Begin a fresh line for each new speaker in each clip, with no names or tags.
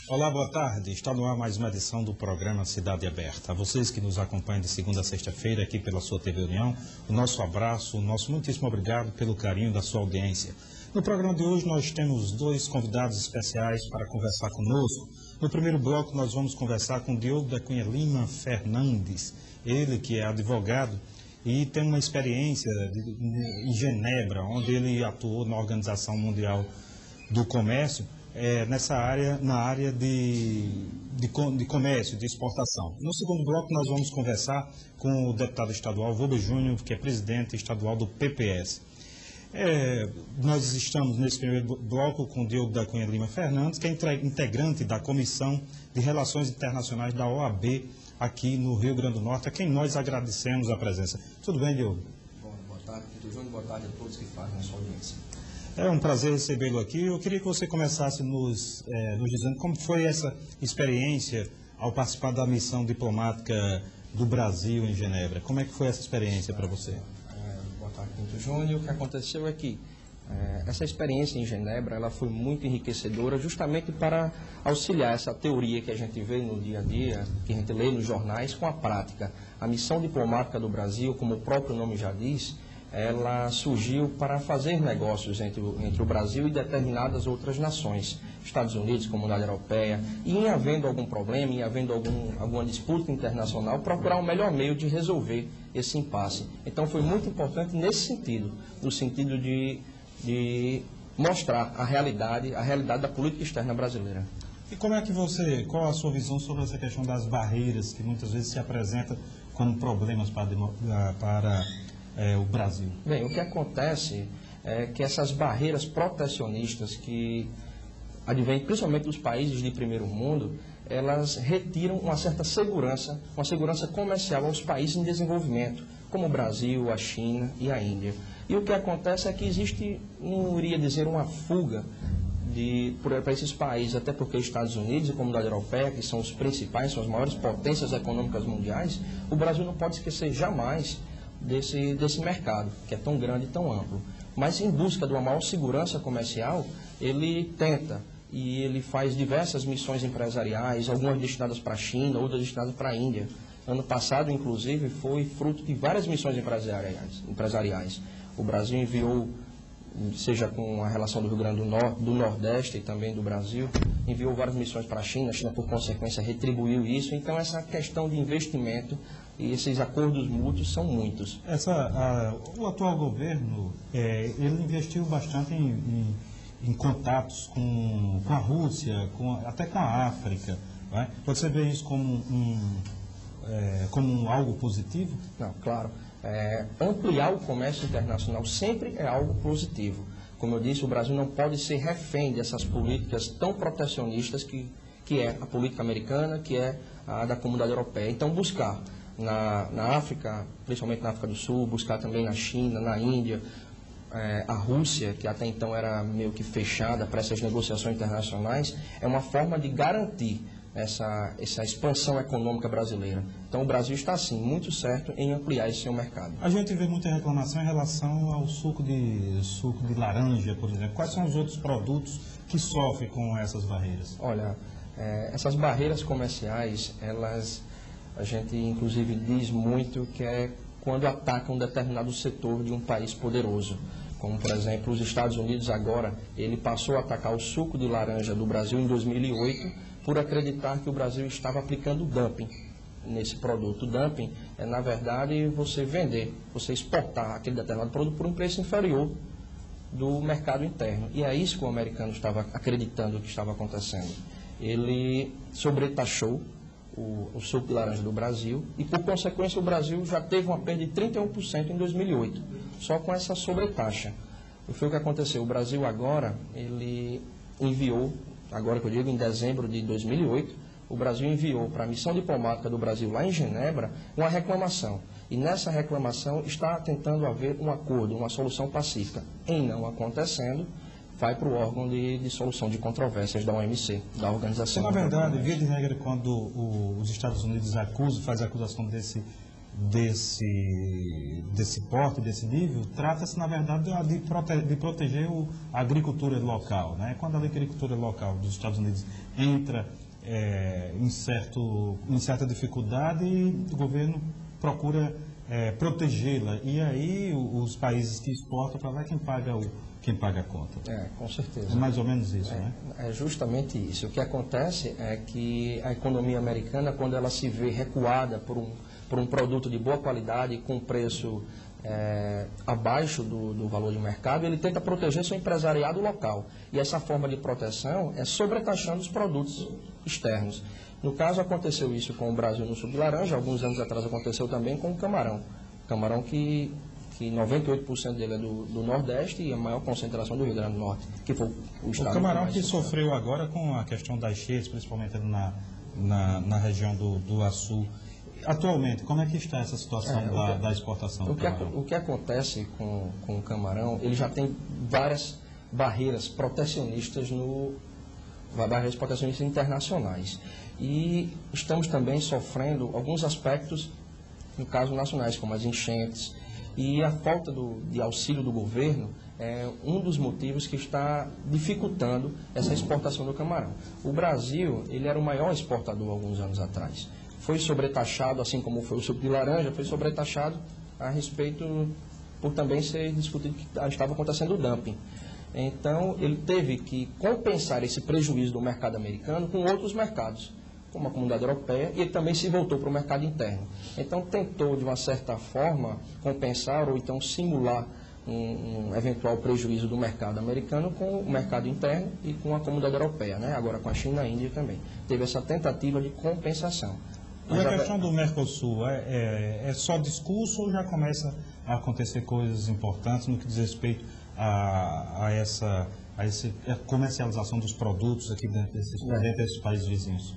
Olá, boa tarde. Está no ar mais uma edição do programa Cidade Aberta. A vocês que nos acompanham de segunda a sexta-feira aqui pela sua TV União, o nosso abraço, o nosso muitíssimo obrigado pelo carinho da sua audiência. No programa de hoje nós temos dois convidados especiais para conversar conosco. No primeiro bloco nós vamos conversar com Diogo da Cunha Lima Fernandes, ele que é advogado e tem uma experiência em Genebra, onde ele atuou na Organização Mundial do Comércio, na área de comércio, de exportação. No segundo bloco nós vamos conversar com o deputado estadual Volber Júnior, que é presidente estadual do PPS. Nós estamos nesse primeiro bloco com o Diogo da Cunha Lima Fernandes, que é integrante da Comissão de Relações Internacionais da OAB aqui no Rio Grande do Norte, a quem nós agradecemos a presença. Tudo bem, Diogo?
Boa tarde, Pedro Júnior. Boa tarde a todos que fazem a sua audiência.
É um prazer recebê-lo aqui. Eu queria que você começasse nos dizendo como foi essa experiência ao participar da missão diplomática do Brasil em Genebra. Como é que foi essa experiência para você?
Boa tarde, Pedro Júnior. O que aconteceu é que essa experiência em Genebra ela foi muito enriquecedora justamente para auxiliar essa teoria que a gente vê no dia a dia, que a gente lê nos jornais, com a prática. A missão diplomática do Brasil, como o próprio nome já diz, ela surgiu para fazer negócios entre o Brasil e determinadas outras nações, Estados Unidos, Comunidade Europeia, e em havendo algum problema, em havendo alguma disputa internacional, procurar um melhor meio de resolver esse impasse. Então foi muito importante nesse sentido, no sentido de mostrar a realidade da política externa brasileira.
E qual a sua visão sobre essa questão das barreiras que muitas vezes se apresentam como problemas para o Brasil?
Bem, o que acontece é que essas barreiras protecionistas que advêm principalmente dos países de primeiro mundo, elas retiram uma certa segurança, uma segurança comercial aos países em desenvolvimento, como o Brasil, a China e a Índia. E o que acontece é que existe, não iria dizer uma fuga para esses países, até porque Estados Unidos e a Comunidade Europeia, que são os principais, são as maiores potências econômicas mundiais, o Brasil não pode esquecer jamais desse mercado, que é tão grande e tão amplo. Mas em busca de uma maior segurança comercial, ele tenta e ele faz diversas missões empresariais, algumas destinadas para a China, outras destinadas para a Índia. Ano passado, inclusive, foi fruto de várias missões empresariais. O Brasil enviou, seja com a relação do Rio Grande do Norte, do Nordeste e também do Brasil, enviou várias missões para a China por consequência, retribuiu isso. Então, essa questão de investimento e esses acordos mútuos são muitos.
O atual governo, ele investiu bastante em contatos com a Rússia, até com a África. Não é? Você vê isso como algo positivo?
Não, claro. Ampliar o comércio internacional sempre é algo positivo. Como eu disse, o Brasil não pode ser refém dessas políticas tão protecionistas que é a política americana, que é a da Comunidade Europeia. Então, buscar na África, principalmente na África do Sul, buscar também na China, na Índia, a Rússia, que até então era meio que fechada para essas negociações internacionais, é uma forma de garantir essa expansão econômica brasileira. Então o Brasil está, sim, muito certo em ampliar esse seu mercado.
A gente vê muita reclamação em relação ao suco de laranja, por exemplo. Quais são os outros produtos que sofrem com essas barreiras?
Olha, essas barreiras comerciais, a gente inclusive diz muito que é quando atacam um determinado setor de um país poderoso. Como, por exemplo, os Estados Unidos agora, ele passou a atacar o suco de laranja do Brasil em 2008 por acreditar que o Brasil estava aplicando dumping nesse produto. Dumping é, na verdade, você exportar aquele determinado produto por um preço inferior do mercado interno. E é isso que o americano estava acreditando que estava acontecendo. Ele sobretaxou o suco de laranja do Brasil e, por consequência, o Brasil já teve uma perda de 31% em 2008, só com essa sobretaxa. Foi o que aconteceu. O Brasil agora, ele enviou, agora que eu digo, em dezembro de 2008, o Brasil enviou para a missão diplomática do Brasil lá em Genebra uma reclamação. E nessa reclamação está tentando haver um acordo, uma solução pacífica. Em não acontecendo, vai para o órgão de solução de controvérsias da OMC, da Organização.
Na verdade, via de regra, quando os Estados Unidos fazem a acusação desse porte, desse nível, trata-se, na verdade, de proteger a agricultura local, né? Quando a agricultura local dos Estados Unidos entra em certa dificuldade, o governo procura protegê-la. E aí os países que exportam para lá, quem paga a conta.
Com certeza.
É mais ou menos isso, né?
É justamente isso. O que acontece é que a economia americana, quando ela se vê recuada por um produto de boa qualidade, com preço abaixo do valor de mercado, ele tenta proteger seu empresariado local. E essa forma de proteção é sobretaxando os produtos externos. No caso, aconteceu isso com o Brasil no suco de laranja, alguns anos atrás aconteceu também com o camarão. Camarão que 98% dele é do Nordeste e a maior concentração do Rio Grande do Norte, que foi o estado.
O camarão que sofreu agora com a questão das cheias, principalmente na região do Açu. Atualmente, como é que está essa situação da exportação do camarão?
O que acontece com o camarão, ele já tem várias barreiras protecionistas barreiras protecionistas internacionais. E estamos também sofrendo alguns aspectos, no caso nacionais, como as enchentes. E a falta de auxílio do governo é um dos motivos que está dificultando essa exportação do camarão. O Brasil, ele era o maior exportador alguns anos atrás. Foi sobretaxado, assim como foi o suco de laranja, foi sobretaxado a respeito, por também ser discutido que estava acontecendo o dumping. Então, ele teve que compensar esse prejuízo do mercado americano com outros mercados, como a comunidade europeia, e ele também se voltou para o mercado interno. Então, tentou, de uma certa forma, compensar ou então simular um eventual prejuízo do mercado americano com o mercado interno e com a comunidade europeia, né? Agora com a China e a Índia também. Teve essa tentativa de compensação.
E a questão do Mercosul é só discurso ou já começa a acontecer coisas importantes no que diz respeito a essa comercialização dos produtos aqui dentro desses países vizinhos?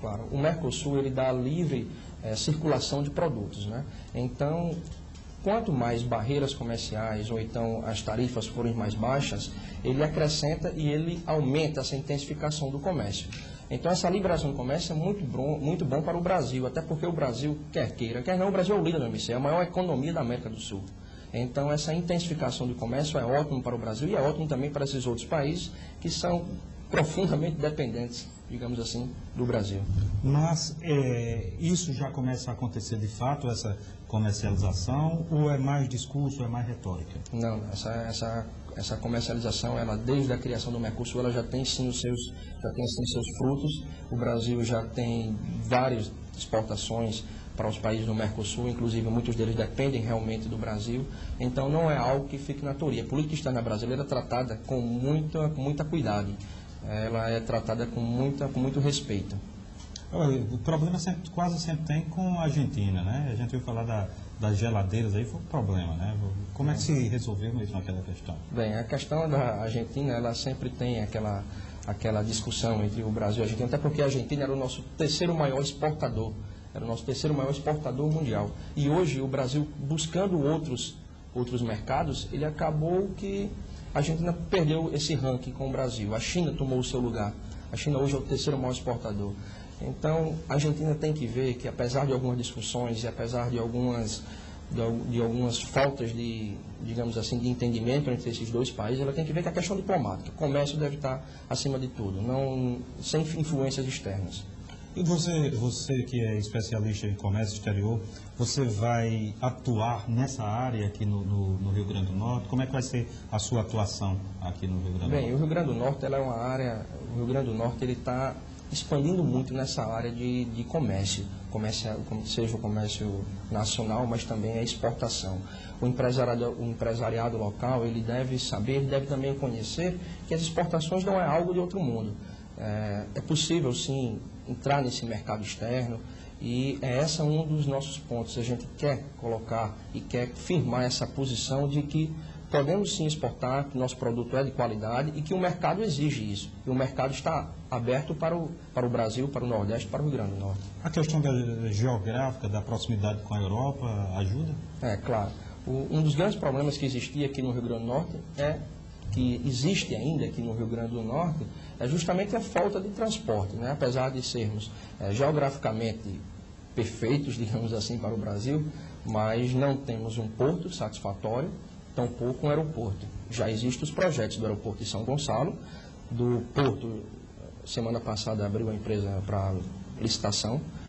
Claro. O Mercosul, ele dá livre circulação de produtos, né? Então, quanto mais barreiras comerciais ou então as tarifas forem mais baixas, ele acrescenta e ele aumenta essa intensificação do comércio. Então, essa liberação do comércio é muito bom para o Brasil, até porque o Brasil, quer queira, quer não, o Brasil é o líder da OMC, é a maior economia da América do Sul. Então, essa intensificação do comércio é ótimo para o Brasil e é ótimo também para esses outros países que são profundamente dependentes, digamos assim, do Brasil.
Mas isso já começa a acontecer de fato, essa comercialização, ou é mais discurso, é mais retórica?
Não, essa comercialização, ela desde a criação do Mercosul, ela já tem sim seus frutos. O Brasil já tem várias exportações para os países do Mercosul, inclusive muitos deles dependem realmente do Brasil. Então não é algo que fique na teoria. A política externa brasileira é tratada com muita cuidado. Ela é tratada com muito respeito.
O problema quase sempre tem com a Argentina, né? A gente ouviu falar das geladeiras, aí foi um problema, né? Como é que se resolveu mesmo aquela questão?
Bem, a questão da Argentina, ela sempre tem aquela discussão entre o Brasil e a Argentina, até porque a Argentina era o nosso terceiro maior exportador, mundial. E hoje o Brasil, buscando outros mercados, ele acabou que a Argentina perdeu esse ranking com o Brasil. A China tomou o seu lugar. A China hoje é o terceiro maior exportador. Então, a Argentina tem que ver que, apesar de algumas discussões e apesar de algumas faltas digamos assim, de entendimento entre esses dois países, ela tem que ver que a questão diplomática, o comércio deve estar acima de tudo, sem influências externas.
E você que é especialista em comércio exterior, você vai atuar nessa área aqui no Rio Grande do Norte? Como é que vai ser a sua atuação aqui no Rio Grande do Norte?
Bem, o Rio Grande do Norte ela é uma área, o Rio Grande do Norte ele está expandindo muito nessa área de comércio, seja o comércio nacional, mas também a exportação. O empresariado local, ele deve saber, ele deve também conhecer que as exportações não é algo de outro mundo. É possível, sim, entrar nesse mercado externo e esse é um dos nossos pontos. A gente quer colocar e quer firmar essa posição de que podemos sim exportar, que nosso produto é de qualidade e que o mercado exige isso. E o mercado está aberto para o Brasil, para o Nordeste, para o Rio Grande do Norte.
A questão geográfica, da proximidade com a Europa, ajuda?
Claro. Um dos grandes problemas que existia aqui no Rio Grande do Norte que existe ainda aqui no Rio Grande do Norte, é justamente a falta de transporte, né? Apesar de sermos geograficamente perfeitos, digamos assim, para o Brasil, mas não temos um porto satisfatório, tampouco um aeroporto. Já existem os projetos do aeroporto de São Gonçalo, do porto, semana passada abriu a empresa para licitação,